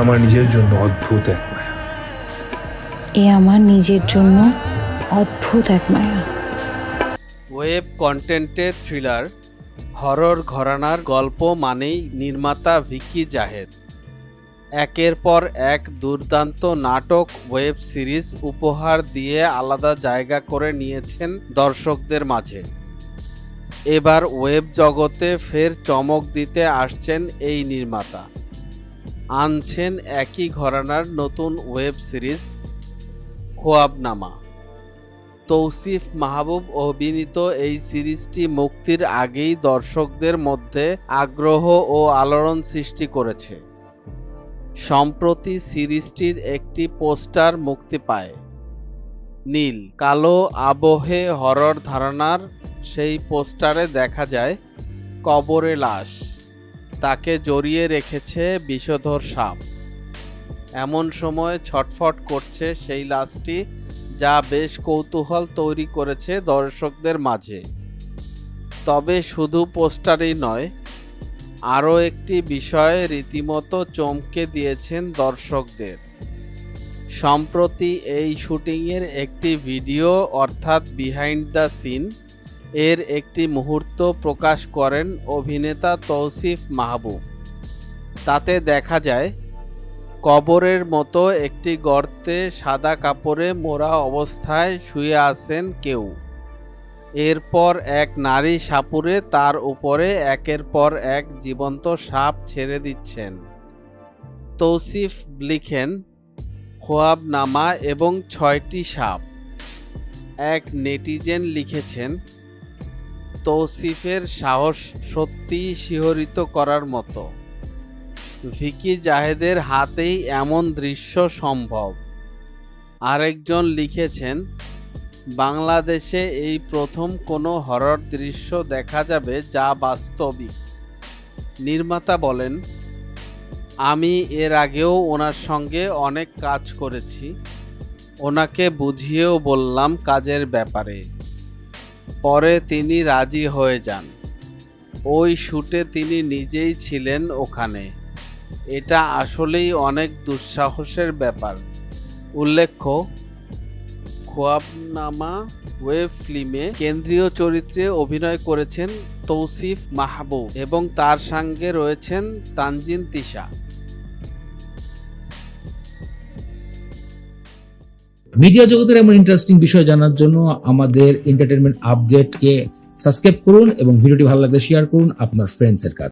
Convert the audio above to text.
আমার নিজের জন্য অদ্ভুত এক মায়া। এ আমার নিজের জন্য অদ্ভুত এক মায়া। ওয়েব কন্টেন্টে থ্রিলার, হরর ঘরানার গল্প মানেই নির্মাতা ভিকি জাহেদ একের পর এক দুর্দান্ত নাটক ওয়েব সিরিজ উপহার দিয়ে আলাদা জায়গা করে নিয়েছেন দর্শকদের মাঝে। এবার ওয়েব জগতে ফের চমক দিতে আসছেন এই নির্মাতা। আনছেন একই ঘরানার নতুন ওয়েব সিরিজ খোয়াবনামা। তৌসিফ মাহবুব অভিনীত এই সিরিজটি মুক্তির আগেই দর্শকদের মধ্যে আগ্রহ ও আলোড়ন সৃষ্টি করেছে। সম্প্রতি সিরিজটির একটি পোস্টার মুক্তি পায়। নীল কালো আবহে হরর ধারণার সেই পোস্টারে দেখা যায় কবরে লাশ, তাকে জড়িয়ে রেখেছে বিষধর সাপ। এমন সময় ছটফট করছে সেই লাশটি, যা বেশ কৌতূহল তৈরি করেছে দর্শকদের মাঝে। তবে শুধু পোস্টারই নয়, আরও একটি বিষয় রীতিমতো চমকে দিয়েছেন দর্শকদের। সম্প্রতি এই শুটিংয়ের একটি ভিডিও অর্থাৎ বিহাইন্ড দ্য সিন এর একটি মুহূর্ত প্রকাশ করেন অভিনেতা তৌসিফ মাহবুব। তাতে দেখা যায় কবরের মতো একটি গর্তে সাদা কাপড়ে মোড়া অবস্থায় শুয়ে আছেন কেউ। এরপর এক নারী সাপুড়ে তার উপরে একের পর এক জীবন্ত সাপ ছেড়ে দিচ্ছেন। তৌসিফ লিখেন, খোয়াবনামা এবং ৬টি সাপ। এক নেটিজেন লিখেছেন, তৌসিফের সাহস সত্যিই শিহরিত করার মতো। ভিকি জাহেদের হাতেই এমন দৃশ্য সম্ভব। আরেকজন লিখেছেন, বাংলাদেশে এই প্রথম কোনো হরর দৃশ্য দেখা যাবে যা বাস্তবিক। নির্মাতা বলেন, আমি এর আগেও ওনার সঙ্গে অনেক কাজ করেছি, ওনাকে বুঝিয়েও বললাম কাজের ব্যাপারে। পরে তিনি রাজি হয়ে যান। ওই শ্যুটে তিনি নিজেই ছিলেন ওখানে। এটা আসলেই অনেক দুঃসাহসের ব্যাপার। উল্লেখ্য, খোয়াবনামা ওয়েব ফিল্মে কেন্দ্রীয় চরিত্রে অভিনয় করেছেন তৌসিফ মাহবুব এবং তার সঙ্গে রয়েছেন তানজিন তিশা। মিডিয়া জগতের এমন ইন্টারেস্টিং বিষয় জানার জন্য আমাদের এন্টারটেনমেন্ট আপডেটকে সাবস্ক্রাইব করুন এবং ভিডিওটি ভালো লাগলে শেয়ার করুন আপনার ফ্রেন্ডসের কাছে।